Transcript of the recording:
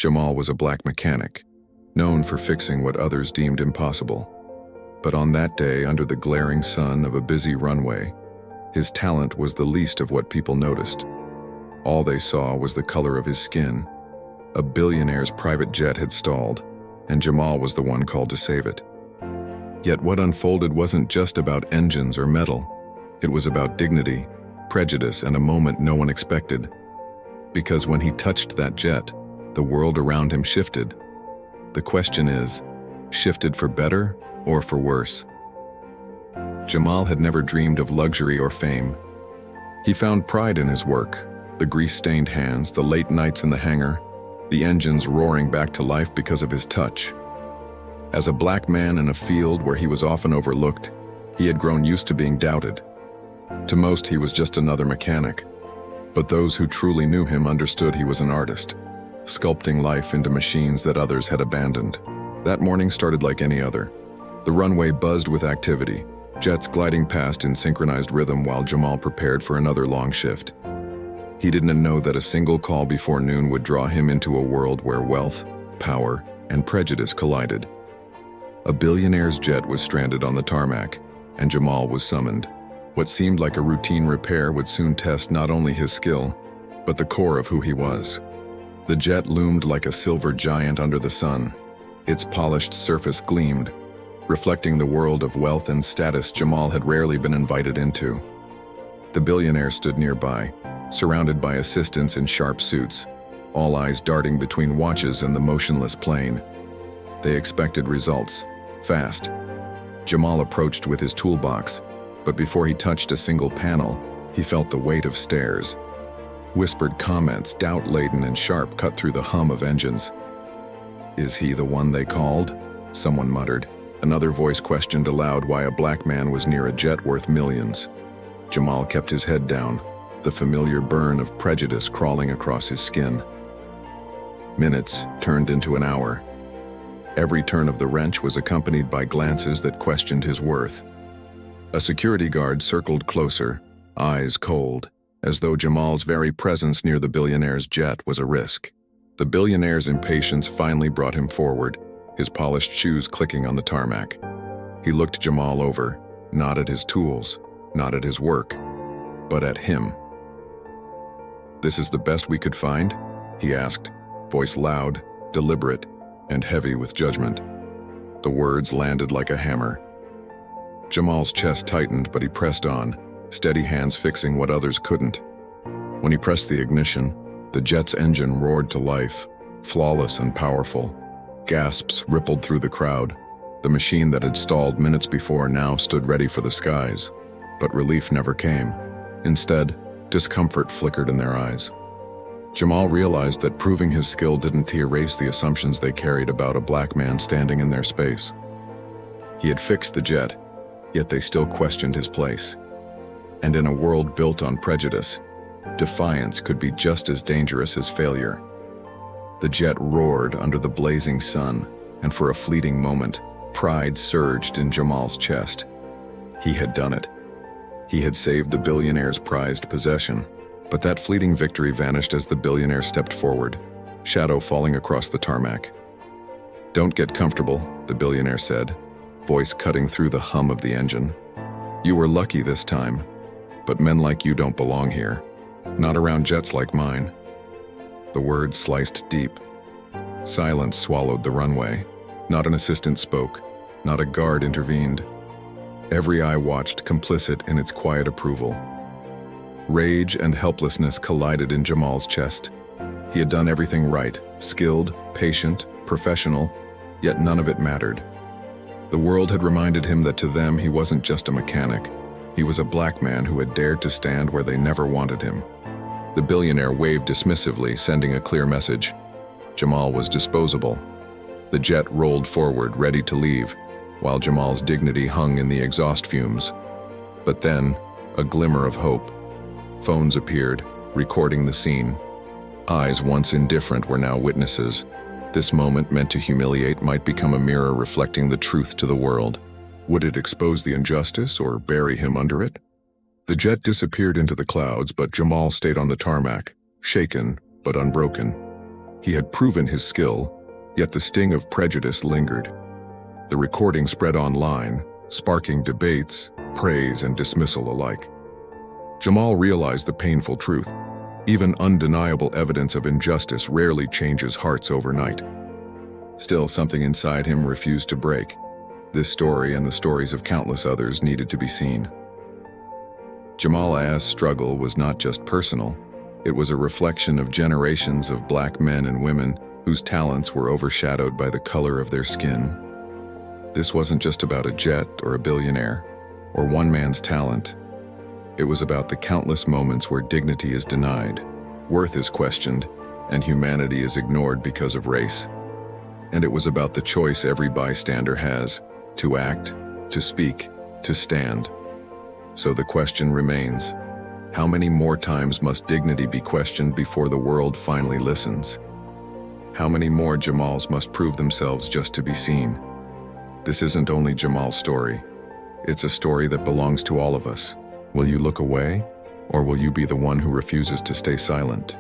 Jamal was a black mechanic, known for fixing what others deemed impossible. But on that day, under the glaring sun of a busy runway, his talent was the least of what people noticed. All they saw was the color of his skin. A billionaire's private jet had stalled, and Jamal was the one called to save it. Yet what unfolded wasn't just about engines or metal. It was about dignity, prejudice, and a moment no one expected. Because when he touched that jet, the world around him shifted. The question is, shifted for better or for worse? Jamal had never dreamed of luxury or fame. He found pride in his work, the grease-stained hands, the late nights in the hangar, the engines roaring back to life because of his touch. As a black man in a field where he was often overlooked, he had grown used to being doubted. To most, he was just another mechanic. But those who truly knew him understood he was an artist, sculpting life into machines that others had abandoned. That morning started like any other. The runway buzzed with activity, jets gliding past in synchronized rhythm while Jamal prepared for another long shift. He didn't know that a single call before noon would draw him into a world where wealth, power, and prejudice collided. A billionaire's jet was stranded on the tarmac, and Jamal was summoned. What seemed like a routine repair would soon test not only his skill, but the core of who he was. The jet loomed like a silver giant under the sun. Its polished surface gleamed, reflecting the world of wealth and status Jamal had rarely been invited into. The billionaire stood nearby, surrounded by assistants in sharp suits, all eyes darting between watches and the motionless plane. They expected results, fast. Jamal approached with his toolbox, but before he touched a single panel, he felt the weight of stares. Whispered comments, doubt-laden and sharp, cut through the hum of engines. "Is he the one they called?" someone muttered. Another voice questioned aloud why a black man was near a jet worth millions. Jamal kept his head down, the familiar burn of prejudice crawling across his skin. Minutes turned into an hour. Every turn of the wrench was accompanied by glances that questioned his worth. A security guard circled closer, eyes cold, as though Jamal's very presence near the billionaire's jet was a risk. The billionaire's impatience finally brought him forward, his polished shoes clicking on the tarmac. He looked Jamal over, not at his tools, not at his work, but at him. "This is the best we could find?" he asked, voice loud, deliberate, and heavy with judgment. The words landed like a hammer. Jamal's chest tightened, but he pressed on, steady hands fixing what others couldn't. When he pressed the ignition, the jet's engine roared to life, flawless and powerful. Gasps rippled through the crowd. The machine that had stalled minutes before now stood ready for the skies, but relief never came. Instead, discomfort flickered in their eyes. Jamal realized that proving his skill didn't erase the assumptions they carried about a black man standing in their space. He had fixed the jet, yet they still questioned his place. And in a world built on prejudice, defiance could be just as dangerous as failure. The jet roared under the blazing sun, and for a fleeting moment, pride surged in Jamal's chest. He had done it. He had saved the billionaire's prized possession, but that fleeting victory vanished as the billionaire stepped forward, shadow falling across the tarmac. "Don't get comfortable," the billionaire said, voice cutting through the hum of the engine. "You were lucky this time, but men like you don't belong here. Not around jets like mine." The words sliced deep. Silence swallowed the runway. Not an assistant spoke, not a guard intervened. Every eye watched, complicit in its quiet approval. Rage and helplessness collided in Jamal's chest. He had done everything right, skilled, patient, professional, yet none of it mattered. The world had reminded him that to them he wasn't just a mechanic. He was a black man who had dared to stand where they never wanted him. The billionaire waved dismissively, sending a clear message. Jamal was disposable. The jet rolled forward, ready to leave, while Jamal's dignity hung in the exhaust fumes. But then, a glimmer of hope. Phones appeared, recording the scene. Eyes once indifferent were now witnesses. This moment, meant to humiliate, might become a mirror reflecting the truth to the world. Would it expose the injustice or bury him under it? The jet disappeared into the clouds, but Jamal stayed on the tarmac, shaken but unbroken. He had proven his skill, yet the sting of prejudice lingered. The recording spread online, sparking debates, praise, and dismissal alike. Jamal realized the painful truth. Even undeniable evidence of injustice rarely changes hearts overnight. Still, something inside him refused to break. This story and the stories of countless others needed to be seen. Jamal Ayaz's struggle was not just personal. It was a reflection of generations of black men and women whose talents were overshadowed by the color of their skin. This wasn't just about a jet or a billionaire, or one man's talent. It was about the countless moments where dignity is denied, worth is questioned, and humanity is ignored because of race. And it was about the choice every bystander has, to act, to speak, to stand. So the question remains, how many more times must dignity be questioned before the world finally listens? How many more Jamals must prove themselves just to be seen? This isn't only Jamal's story. It's a story that belongs to all of us. Will you look away, or will you be the one who refuses to stay silent?